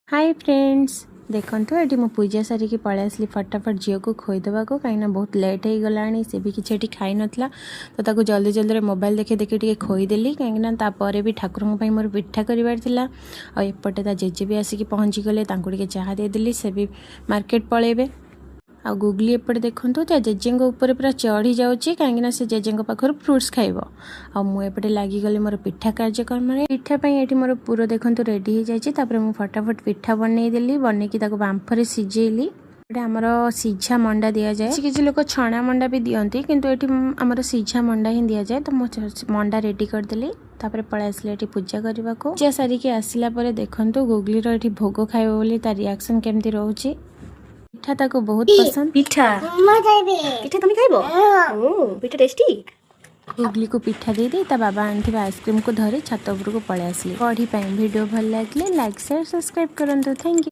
Hi friends देखो ये मो पूजा सारिकी पलि आसली फटाफट झील को खोईदेवा को कहीं बहुत लेट हो गला से भी किसी खाई नाला तो ताको जल्दी जल्दी मोबाइल देखे देखे टे खोईदेली कहीं तापर भी ठाकुर मोर पिठा करार एपटे ता जेजे भी आसिक पहुँची गले चाह देदेली से भी मार्केट पलैबे आ गुगली एपटे देखूँ त्या जेजे ऊपर पूरा चढ़ी जाऊँगी कहीं से जेजे पाखर फ्रुट्स खाइब आउटे लगिगली मोर पिठा कार्यक्रम पिठापी ये मोर पूरा देखूँ रेडी हो जाए मुझे फटाफट पिठा बनईदेली बनईकी बांफरे सिझेली आमर सीझा मंडा दि जाए किसी लोग छणा मंडा भी दिखती किंतु ये आमर सीझा मंडा ही दि जाए तो मुझे मंडा रेडी करदेली तापर पलि आसली ये पूजा करने को पूजा सारिकी आसला देखूँ गुगली री भोग खाइब बोली तार रिएक्शन केमती रोचे पिठा ताको बहुत पसंद पिठा पिठा तुम खाइबो ओ पिठा टेस्टी गुगली को पिठा दे दी ता बाबा आनी आइसक्रीम को धरी छात ऊपर को पलि आसली पढ़ी वीडियो भल लगे लाइक शेयर सब्सक्राइब करंतु थैंक यू।